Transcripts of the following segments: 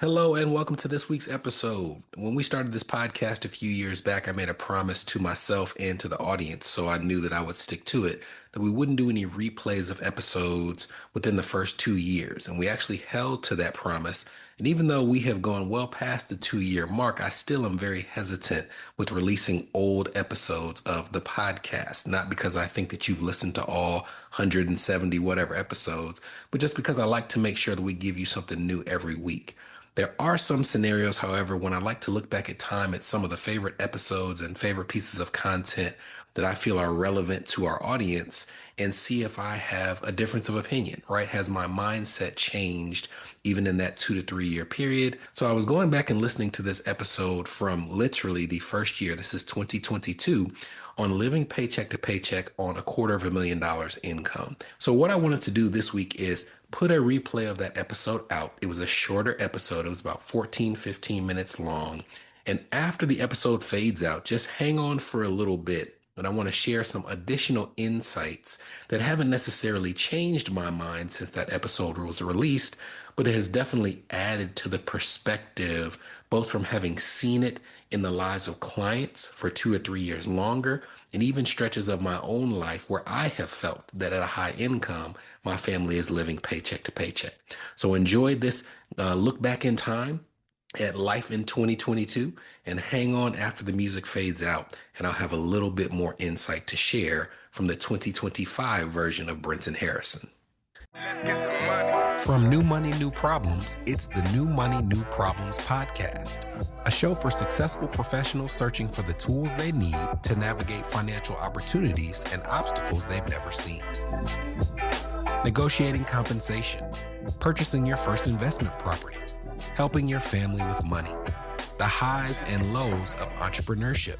Hello and welcome to this week's episode. When we started this podcast a few years back, I made a promise to myself and to the audience, so I knew that I would stick to it, that we wouldn't do any replays of episodes within the first 2 years. And we actually held to that promise. And even though we have gone well past the 2 year mark, I still am very hesitant with releasing old episodes of the podcast. Not because I think that you've listened to all 170 whatever episodes, but just because I like to make sure that we give you something new every week. There are some scenarios, however, when I like to look back at time at some of the favorite episodes and favorite pieces of content that I feel are relevant to our audience and see if I have a difference of opinion, right? Has my mindset changed even in that 2 to 3 year period? So I was going back and listening to this episode from literally the first year. This is 2022 on living paycheck to paycheck on $250,000 income. So what I wanted to do this week is put a replay of that episode out. It was a shorter episode. It was about 14, 15 minutes long. And after the episode fades out, just hang on for a little bit. And I want to share some additional insights that haven't necessarily changed my mind since that episode was released, but it has definitely added to the perspective, both from having seen it in the lives of clients for 2 or 3 years longer, and even stretches of my own life where I have felt that at a high income, my family is living paycheck to paycheck. So enjoy this look back in time at life in 2022 and hang on after the music fades out, and I'll have a little bit more insight to share from the 2025 version of Brenton Harrison. Let's get some money. From New Money, New Problems, it's the New Money, New Problems podcast, a show for successful professionals searching for the tools they need to navigate financial opportunities and obstacles they've never seen. Negotiating compensation, purchasing your first investment property, helping your family with money, the highs and lows of entrepreneurship.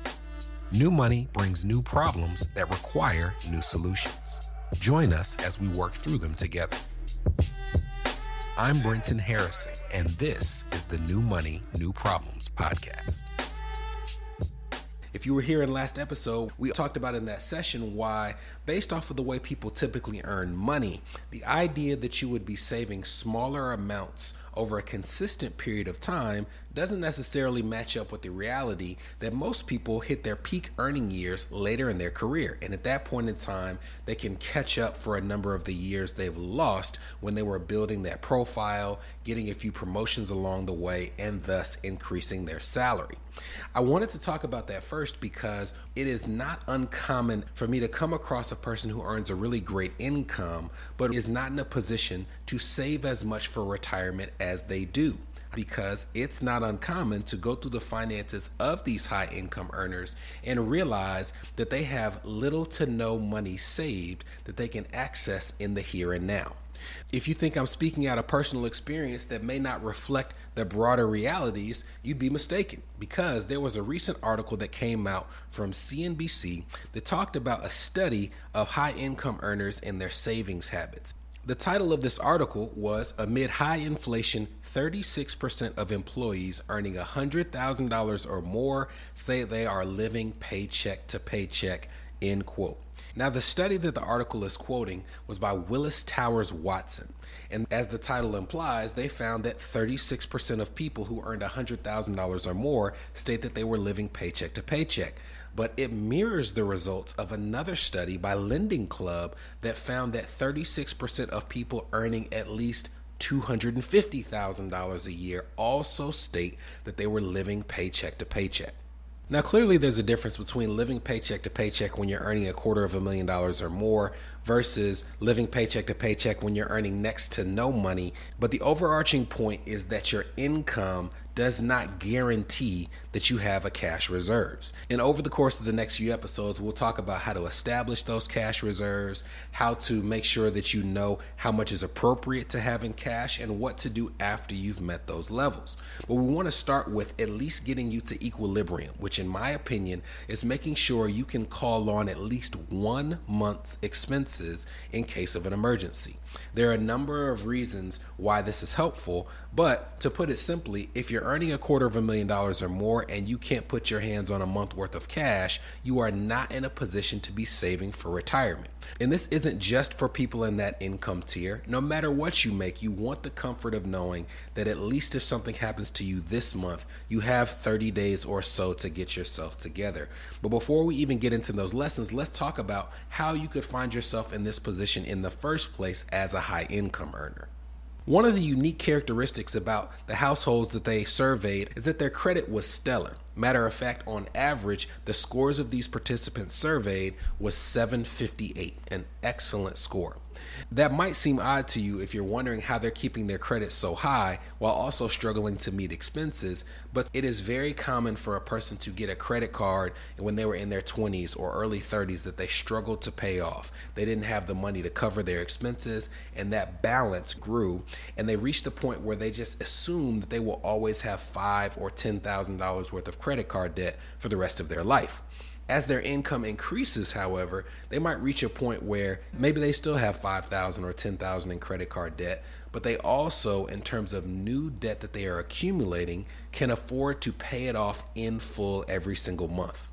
New money brings new problems that require new solutions. Join us as we work through them together. I'm Brenton Harrison, and this is the New Money, New Problems podcast. If you were here in last episode, we talked about in that session why, based off of the way people typically earn money, the idea that you would be saving smaller amounts over a consistent period of time doesn't necessarily match up with the reality that most people hit their peak earning years later in their career. And at that point in time, they can catch up for a number of the years they've lost when they were building that profile, getting a few promotions along the way, and thus increasing their salary. I wanted to talk about that first because it is not uncommon for me to come across a person who earns a really great income, but is not in a position to save as much for retirement as they do. Because it's not uncommon to go through the finances of these high income earners and realize that they have little to no money saved that they can access in the here and now. If you think I'm speaking out of personal experience that may not reflect the broader realities, you'd be mistaken, because there was a recent article that came out from CNBC that talked about a study of high income earners and their savings habits. The title of this article was, "Amid High Inflation, 36% of employees earning $100,000 or more say they are living paycheck to paycheck," end quote. Now, the study that the article is quoting was by Willis Towers Watson. And as the title implies, they found that 36% of people who earned $100,000 or more state that they were living paycheck to paycheck. But it mirrors the results of another study by Lending Club that found that 36% of people earning at least $250,000 a year also state that they were living paycheck to paycheck. Now, clearly there's a difference between living paycheck to paycheck when you're earning $250,000 or more versus living paycheck to paycheck when you're earning next to no money. But the overarching point is that your income does not guarantee that you have a cash reserves. And over the course of the next few episodes, we'll talk about how to establish those cash reserves, how to make sure that you know how much is appropriate to have in cash, and what to do after you've met those levels. But we want to start with at least getting you to equilibrium, which in my opinion is making sure you can call on at least 1 month's expenses in case of an emergency. There are a number of reasons why this is helpful, but to put it simply, if you're earning $250,000 or more and you can't put your hands on a month worth of cash, you are not in a position to be saving for retirement. And this isn't just for people in that income tier. No matter what you make, you want the comfort of knowing that at least if something happens to you this month, you have 30 days or so to get yourself together. But before we even get into those lessons, let's talk about how you could find yourself in this position in the first place as a high income earner. One of the unique characteristics about the households that they surveyed is that their credit was stellar. Matter of fact, on average, the scores of these participants surveyed was 758, an excellent score. That might seem odd to you if you're wondering how they're keeping their credit so high while also struggling to meet expenses, but it is very common for a person to get a credit card when they were in their 20s or early 30s that they struggled to pay off. They didn't have the money to cover their expenses, and that balance grew, and they reached the point where they just assumed that they will always have $5,000 or $10,000 worth of credit card debt for the rest of their life. As their income increases, however, they might reach a point where maybe they still have $5,000 or $10,000 in credit card debt, but they also, in terms of new debt that they are accumulating, can afford to pay it off in full every single month.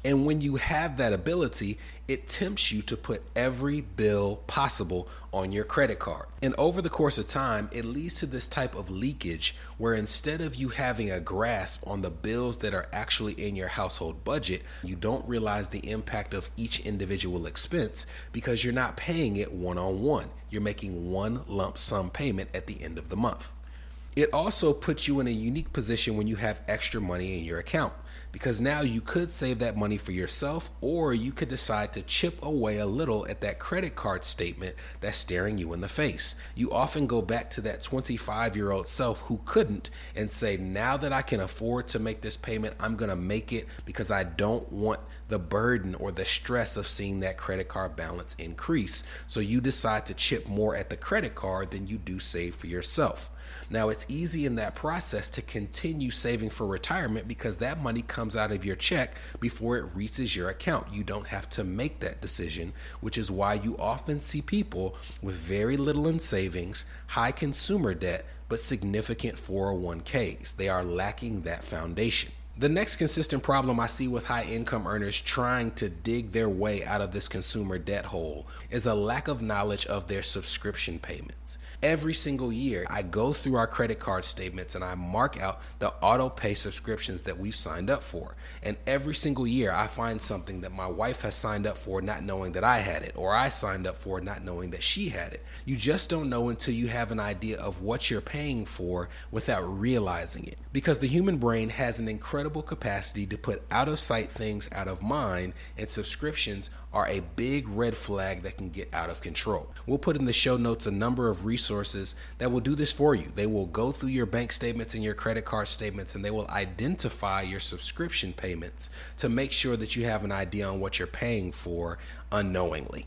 And when you have that ability, it tempts you to put every bill possible on your credit card. And over the course of time, it leads to this type of leakage where instead of you having a grasp on the bills that are actually in your household budget, you don't realize the impact of each individual expense because you're not paying it one-on-one. You're making one lump sum payment at the end of the month. It also puts you in a unique position when you have extra money in your account, because now you could save that money for yourself, or you could decide to chip away a little at that credit card statement that's staring you in the face. You often go back to that 25-year-old self who couldn't and say, now that I can afford to make this payment, I'm going to make it because I don't want the burden or the stress of seeing that credit card balance increase. So you decide to chip more at the credit card than you do save for yourself. Now, it's easy in that process to continue saving for retirement because that money comes out of your check before it reaches your account. You don't have to make that decision, which is why you often see people with very little in savings, high consumer debt, but significant 401ks. They are lacking that foundation. The next consistent problem I see with high income earners trying to dig their way out of this consumer debt hole is a lack of knowledge of their subscription payments. Every single year, I go through our credit card statements and I mark out the auto pay subscriptions that we've signed up for. And every single year, I find something that my wife has signed up for not knowing that I had it, or I signed up for not knowing that she had it. You just don't know until you have an idea of what you're paying for without realizing it. Because the human brain has an incredible capacity to put out of sight things out of mind, and subscriptions are a big red flag that can get out of control. We'll put in the show notes a number of resources that will do this for you. They will go through your bank statements and your credit card statements, and they will identify your subscription payments to make sure that you have an idea on what you're paying for unknowingly.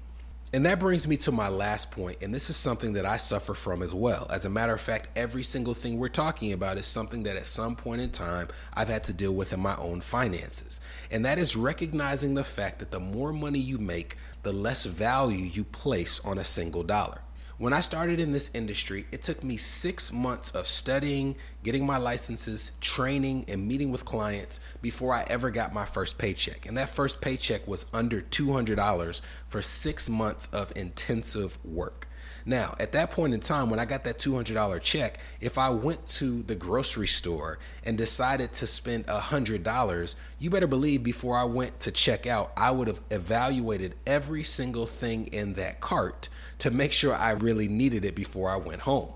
And that brings me to my last point, and this is something that I suffer from as well. As a matter of fact, every single thing we're talking about is something that at some point in time I've had to deal with in my own finances. And that is recognizing the fact that the more money you make, the less value you place on a single dollar. When I started in this industry, it took me 6 months of studying, getting my licenses, training, and meeting with clients before I ever got my first paycheck. And that first paycheck was under $200 for 6 months of intensive work. Now, at that point in time, when I got that $200 check, if I went to the grocery store and decided to spend $100, you better believe before I went to check out, I would have evaluated every single thing in that cart to make sure I really needed it before I went home.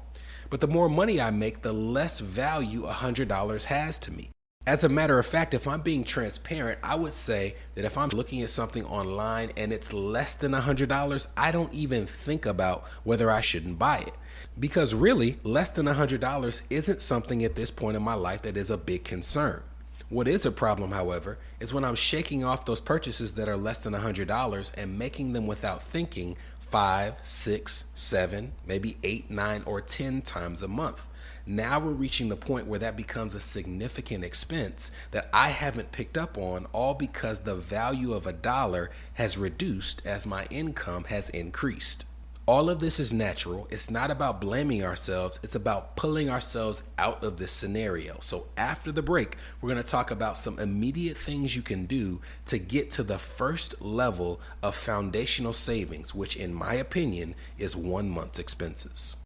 But the more money I make, the less value $100 has to me. As a matter of fact, if I'm being transparent, I would say that if I'm looking at something online and it's less than $100, I don't even think about whether I shouldn't buy it. Because really, less than $100 isn't something at this point in my life that is a big concern. What is a problem, however, is when I'm shaking off those purchases that are less than $100 and making them without thinking 5, 6, 7, maybe 8, 9, or 10 times a month. Now we're reaching the point where that becomes a significant expense that I haven't picked up on, all because the value of a dollar has reduced as my income has increased. All of this is natural. It's not about blaming ourselves. It's about pulling ourselves out of this scenario. So after the break, we're going to talk about some immediate things you can do to get to the first level of foundational savings, which in my opinion is 1 month's expenses.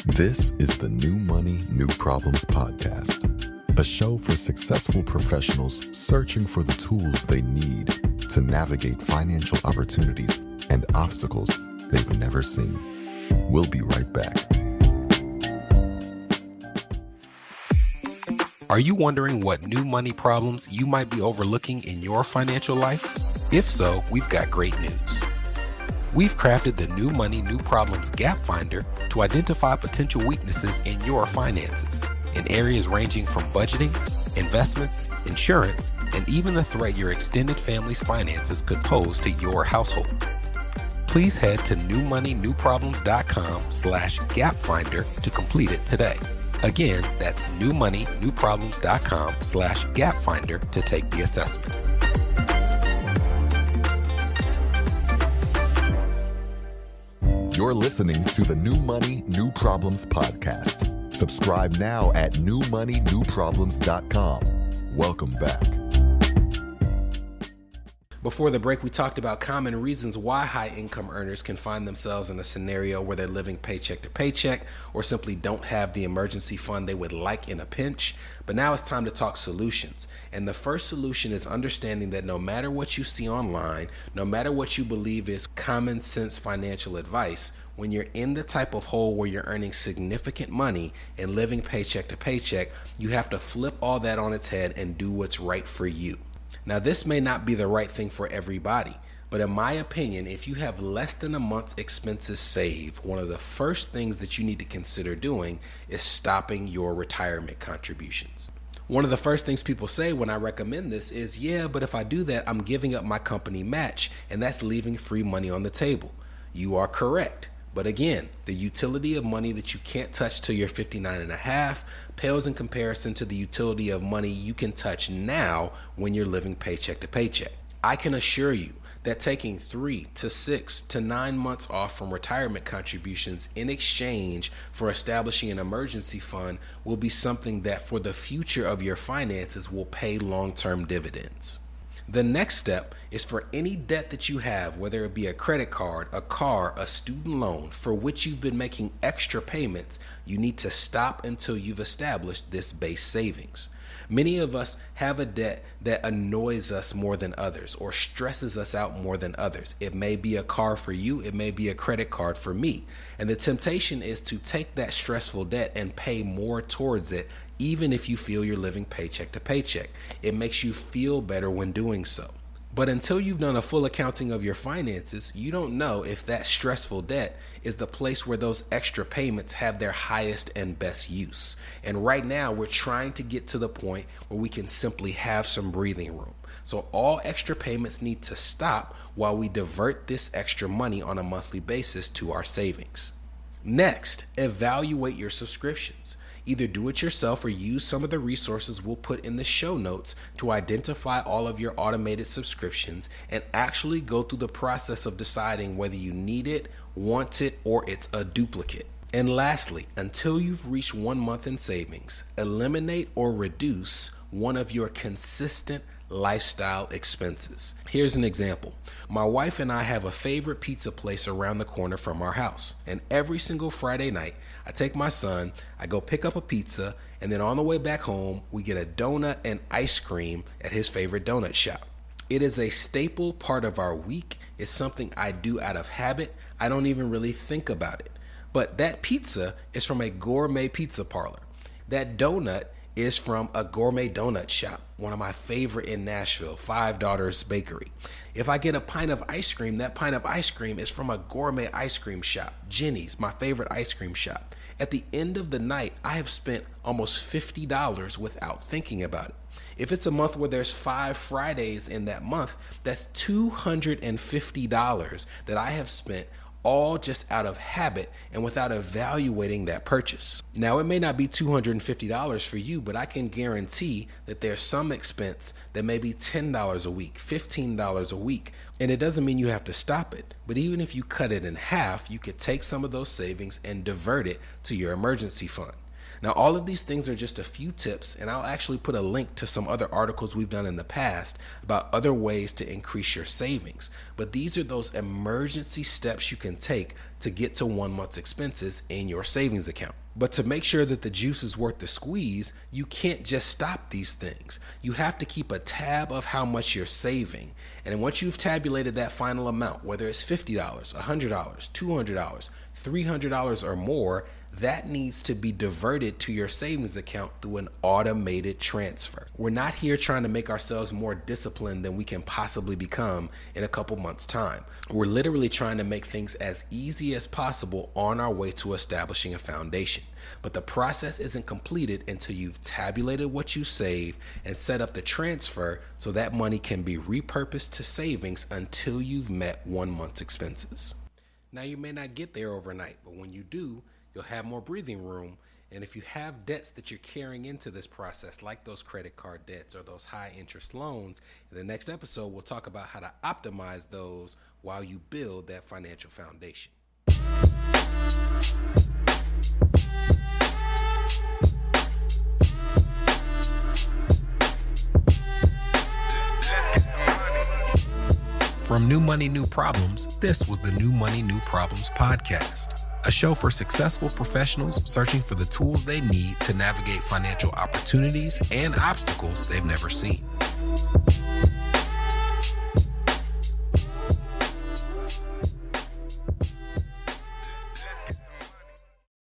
This is the New Money, New Problems podcast, a show for successful professionals searching for the tools they need to navigate financial opportunities and obstacles they've never seen. We'll be right back. Are you wondering what new money problems you might be overlooking in your financial life? If so, we've got great news. We've crafted the New Money, New Problems Gap Finder to identify potential weaknesses in your finances in areas ranging from budgeting, investments, insurance, and even the threat your extended family's finances could pose to your household. Please head to newmoneynewproblems.com/gapfinder to complete it today. Again, that's newmoneynewproblems.com/gapfinder to take the assessment. You're listening to the New Money, New Problems podcast. Subscribe now at newmoneynewproblems.com. Welcome back. Before the break, we talked about common reasons why high-income earners can find themselves in a scenario where they're living paycheck to paycheck or simply don't have the emergency fund they would like in a pinch. But now it's time to talk solutions. And the first solution is understanding that no matter what you see online, no matter what you believe is common sense financial advice, when you're in the type of hole where you're earning significant money and living paycheck to paycheck, you have to flip all that on its head and do what's right for you. Now, this may not be the right thing for everybody, but in my opinion, if you have less than a month's expenses saved, one of the first things that you need to consider doing is stopping your retirement contributions. One of the first things people say when I recommend this is, yeah, but if I do that, I'm giving up my company match, and that's leaving free money on the table. You are correct. But again, the utility of money that you can't touch till you're 59 and a half pales in comparison to the utility of money you can touch now when you're living paycheck to paycheck. I can assure you that taking 3 to 6 to 9 months off from retirement contributions in exchange for establishing an emergency fund will be something that for the future of your finances will pay long-term dividends. The next step is for any debt that you have, whether it be a credit card, a car, a student loan, for which you've been making extra payments, you need to stop until you've established this base savings. Many of us have a debt that annoys us more than others or stresses us out more than others. It may be a car for you, it may be a credit card for me. And the temptation is to take that stressful debt and pay more towards it, even if you feel you're living paycheck to paycheck. It makes you feel better when doing so. But until you've done a full accounting of your finances, you don't know if that stressful debt is the place where those extra payments have their highest and best use. And right now, we're trying to get to the point where we can simply have some breathing room. So all extra payments need to stop while we divert this extra money on a monthly basis to our savings. Next, evaluate your subscriptions. Either do it yourself or use some of the resources we'll put in the show notes to identify all of your automated subscriptions and actually go through the process of deciding whether you need it, want it, or it's a duplicate. And lastly, until you've reached 1 month in savings, eliminate or reduce one of your consistent lifestyle expenses. Here's an example. My wife and I have a favorite pizza place around the corner from our house. And every single Friday night, I take my son, I go pick up a pizza, and then on the way back home, we get a donut and ice cream at his favorite donut shop. It is a staple part of our week. It's something I do out of habit. I don't even really think about it. But that pizza is from a gourmet pizza parlor. That donut is from a gourmet donut shop, one of my favorite in Nashville, Five Daughters Bakery. If I get a pint of ice cream, that pint of ice cream is from a gourmet ice cream shop, Jenny's, my favorite ice cream shop. At the end of the night, I have spent almost $50 without thinking about it. If it's a month where there's 5 Fridays in that month, that's $250 that I have spent all just out of habit and without evaluating that purchase. Now, it may not be $250 for you, but I can guarantee that there's some expense that may be $10 a week, $15 a week. And it doesn't mean you have to stop it. But even if you cut it in half, you could take some of those savings and divert it to your emergency fund. Now, all of these things are just a few tips, and I'll actually put a link to some other articles we've done in the past about other ways to increase your savings. But these are those emergency steps you can take to get to 1 month's expenses in your savings account. But to make sure that the juice is worth the squeeze, you can't just stop these things. You have to keep a tab of how much you're saving. And once you've tabulated that final amount, whether it's $50, $100, $200, $300 or more, that needs to be diverted to your savings account through an automated transfer. We're not here trying to make ourselves more disciplined than we can possibly become in a couple months' time. We're literally trying to make things as easy as possible on our way to establishing a foundation. But the process isn't completed until you've tabulated what you save and set up the transfer so that money can be repurposed to savings until you've met 1 month's expenses. Now, you may not get there overnight, but when you do, you'll have more breathing room. And if you have debts that you're carrying into this process, like those credit card debts or those high interest loans, in the next episode, we'll talk about how to optimize those while you build that financial foundation. From New Money, New Problems, this was the New Money, New Problems podcast, a show for successful professionals searching for the tools they need to navigate financial opportunities and obstacles they've never seen.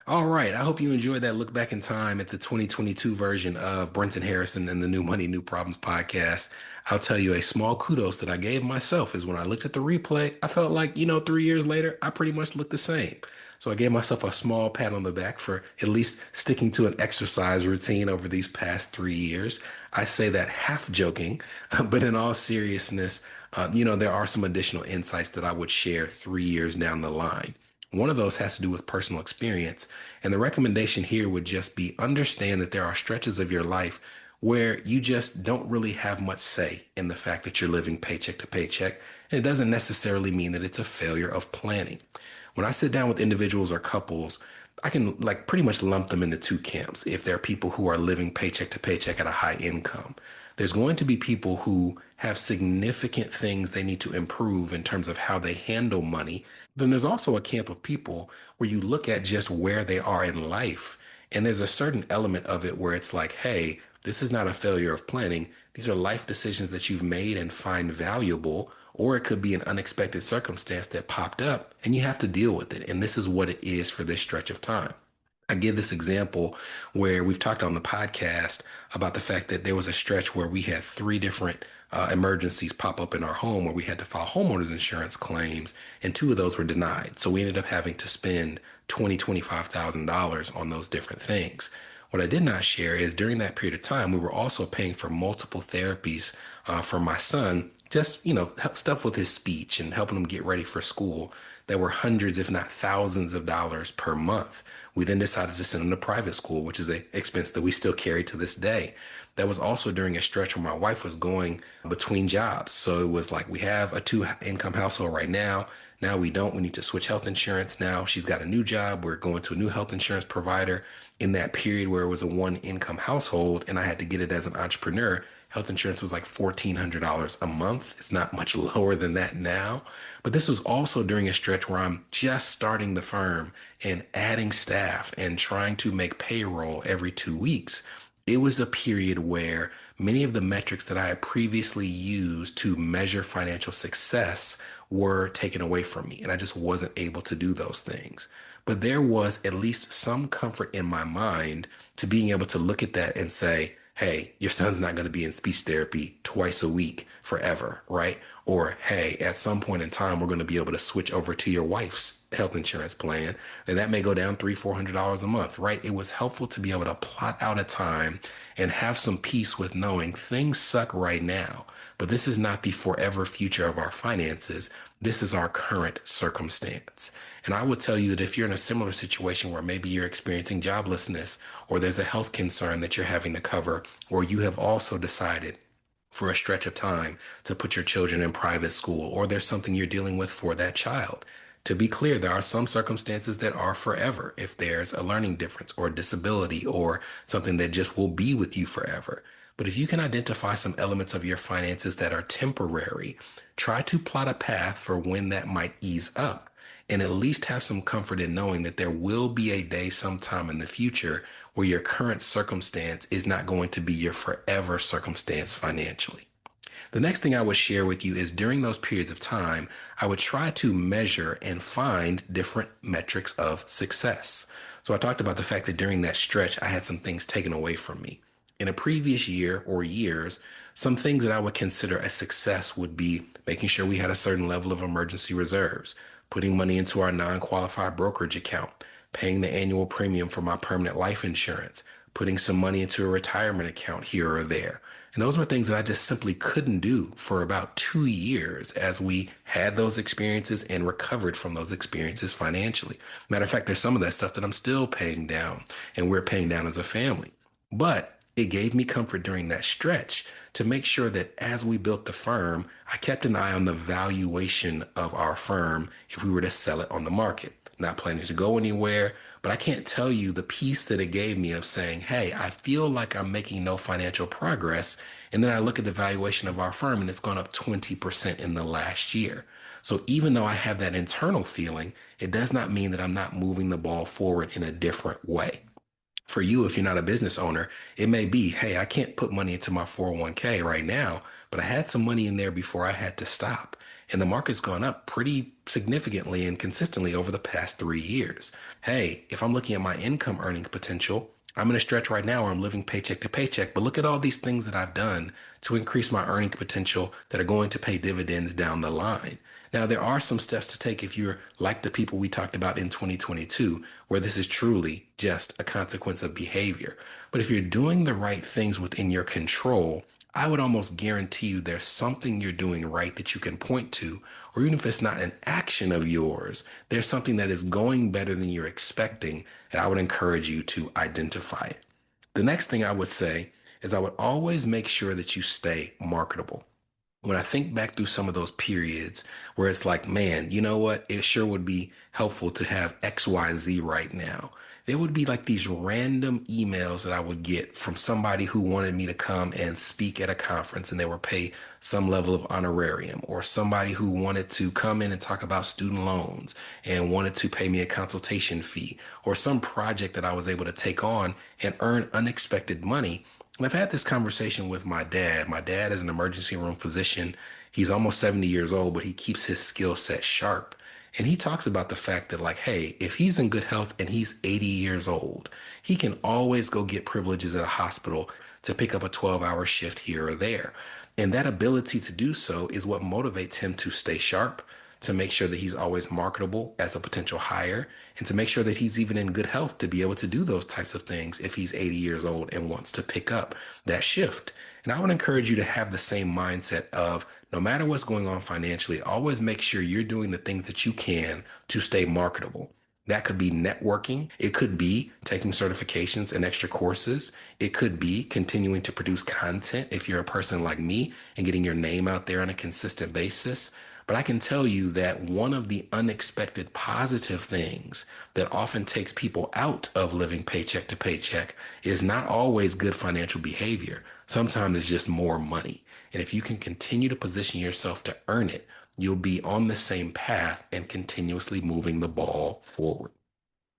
All right. I hope you enjoyed that look back in time at the 2022 version of Brenton Harrison and the New Money, New Problems podcast. I'll tell you a small kudos that I gave myself is when I looked at the replay, I felt like, 3 years later, I pretty much looked the same. So I gave myself a small pat on the back for at least sticking to an exercise routine over these past 3 years. I say that half joking, but in all seriousness, there are some additional insights that I would share 3 years down the line. One of those has to do with personal experience. And the recommendation here would just be understand that there are stretches of your life where you just don't really have much say in the fact that you're living paycheck to paycheck. And it doesn't necessarily mean that it's a failure of planning. When I sit down with individuals or couples, I can pretty much lump them into two camps. If there are people who are living paycheck to paycheck at a high income, there's going to be people who have significant things they need to improve in terms of how they handle money. Then there's also a camp of people where you look at just where they are in life, and there's a certain element of it where it's like, hey, this is not a failure of planning. These are life decisions that you've made and find valuable, or it could be an unexpected circumstance that popped up and you have to deal with it. And this is what it is for this stretch of time. I give this example where we've talked on the podcast about the fact that there was a stretch where we had 3 different emergencies pop up in our home where we had to file homeowners insurance claims, and 2 of those were denied. So we ended up having to spend $25,000 on those different things. What I did not share is during that period of time, we were also paying for multiple therapies for my son, just, help stuff with his speech and helping him get ready for school that were hundreds, if not thousands of dollars per month. We then decided to send him to private school, which is an expense that we still carry to this day. That was also during a stretch where my wife was going between jobs. So it was like, we have a 2-income household right now. Now we don't. We need to switch health insurance. Now she's got a new job. We're going to a new health insurance provider. In that period where it was a 1-income household and I had to get it as an entrepreneur, health insurance was like $1,400 a month. It's not much lower than that now. But this was also during a stretch where I'm just starting the firm and adding staff and trying to make payroll every 2 weeks. It was a period where many of the metrics that I had previously used to measure financial success were taken away from me, and I just wasn't able to do those things. But there was at least some comfort in my mind to being able to look at that and say, hey, your son's not going to be in speech therapy twice a week forever, right? Or, hey, at some point in time, we're going to be able to switch over to your wife's health insurance plan, and that may go down $300-400 a month, right? It was helpful to be able to plot out a time and have some peace with knowing things suck right now, but this is not the forever future of our finances. This is our current circumstance. And I would tell you that if you're in a similar situation where maybe you're experiencing joblessness, or there's a health concern that you're having to cover, or you have also decided for a stretch of time to put your children in private school, or there's something you're dealing with for that child. To be clear, there are some circumstances that are forever. If there's a learning difference or disability or something that just will be with you forever. But if you can identify some elements of your finances that are temporary, try to plot a path for when that might ease up, and at least have some comfort in knowing that there will be a day sometime in the future where your current circumstance is not going to be your forever circumstance financially. The next thing I would share with you is during those periods of time, I would try to measure and find different metrics of success. So I talked about the fact that during that stretch, I had some things taken away from me. In a previous year or years, some things that I would consider a success would be making sure we had a certain level of emergency reserves, putting money into our non-qualified brokerage account, paying the annual premium for my permanent life insurance, putting some money into a retirement account here or there. And those were things that I just simply couldn't do for about 2 years as we had those experiences and recovered from those experiences financially. Matter of fact, there's some of that stuff that I'm still paying down and we're paying down as a family. But it gave me comfort during that stretch to make sure that as we built the firm, I kept an eye on the valuation of our firm if we were to sell it on the market. Not planning to go anywhere, but I can't tell you the peace that it gave me of saying, hey, I feel like I'm making no financial progress. And then I look at the valuation of our firm and it's gone up 20% in the last year. So even though I have that internal feeling, it does not mean that I'm not moving the ball forward in a different way. For you, if you're not a business owner, it may be, hey, I can't put money into my 401k right now, but I had some money in there before I had to stop. And the market's gone up pretty significantly and consistently over the past 3 years. Hey, if I'm looking at my income earning potential, I'm in a stretch right now where I'm living paycheck to paycheck, but look at all these things that I've done to increase my earning potential that are going to pay dividends down the line. Now, there are some steps to take if you're like the people we talked about in 2022, where this is truly just a consequence of behavior. But if you're doing the right things within your control, I would almost guarantee you there's something you're doing right that you can point to, or even if it's not an action of yours, there's something that is going better than you're expecting, and I would encourage you to identify it. The next thing I would say is I would always make sure that you stay marketable. When I think back through some of those periods where it's like, man, you know what? It sure would be helpful to have XYZ right now. There would be like these random emails that I would get from somebody who wanted me to come and speak at a conference and they would pay some level of honorarium, or somebody who wanted to come in and talk about student loans and wanted to pay me a consultation fee, or some project that I was able to take on and earn unexpected money. And I've had this conversation with my dad. My dad is an emergency room physician. He's almost 70 years old, but he keeps his skill set sharp. And he talks about the fact that, like, hey, if he's in good health and he's 80 years old, he can always go get privileges at a hospital to pick up a 12-hour shift here or there. And that ability to do so is what motivates him to stay sharp, to make sure that he's always marketable as a potential hire, and to make sure that he's even in good health to be able to do those types of things if he's 80 years old and wants to pick up that shift. And I would encourage you to have the same mindset of no matter what's going on financially, always make sure you're doing the things that you can to stay marketable. That could be networking. It could be taking certifications and extra courses. It could be continuing to produce content if you're a person like me and getting your name out there on a consistent basis. But I can tell you that one of the unexpected positive things that often takes people out of living paycheck to paycheck is not always good financial behavior. Sometimes it's just more money. And if you can continue to position yourself to earn it, you'll be on the same path and continuously moving the ball forward.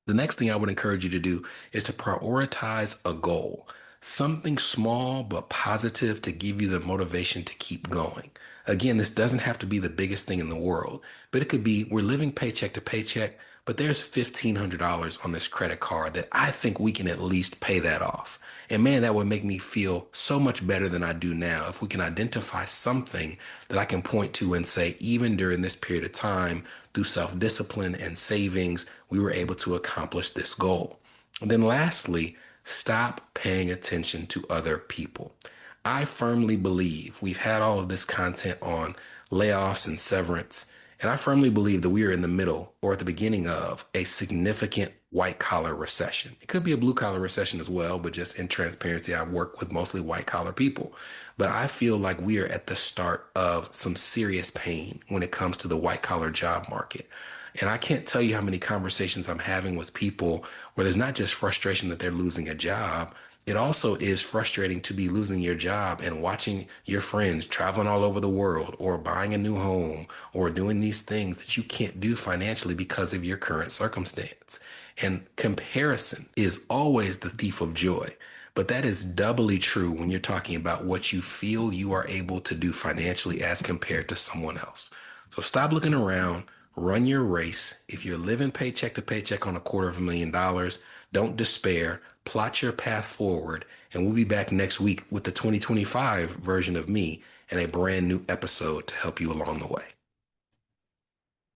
The next thing I would encourage you to do is to prioritize a goal, something small but positive to give you the motivation to keep going. Again, this doesn't have to be the biggest thing in the world, but it could be we're living paycheck to paycheck, but there's $1,500 on this credit card that I think we can at least pay that off. And man, that would make me feel so much better than I do now if we can identify something that I can point to and say, even during this period of time, through self-discipline and savings, we were able to accomplish this goal. And then lastly, stop paying attention to other people. I firmly believe we've had all of this content on layoffs and severance, and I firmly believe that we are in the middle or at the beginning of a significant white collar recession. It could be a blue collar recession as well, but just in transparency, I work with mostly white collar people. But I feel like we are at the start of some serious pain when it comes to the white collar job market. And I can't tell you how many conversations I'm having with people where there's not just frustration that they're losing a job. It also is frustrating to be losing your job and watching your friends traveling all over the world or buying a new home or doing these things that you can't do financially because of your current circumstance. And comparison is always the thief of joy. But that is doubly true when you're talking about what you feel you are able to do financially as compared to someone else. So stop looking around, run your race. If you're living paycheck to paycheck on $250,000, don't despair, plot your path forward, and we'll be back next week with the 2025 version of me and a brand new episode to help you along the way.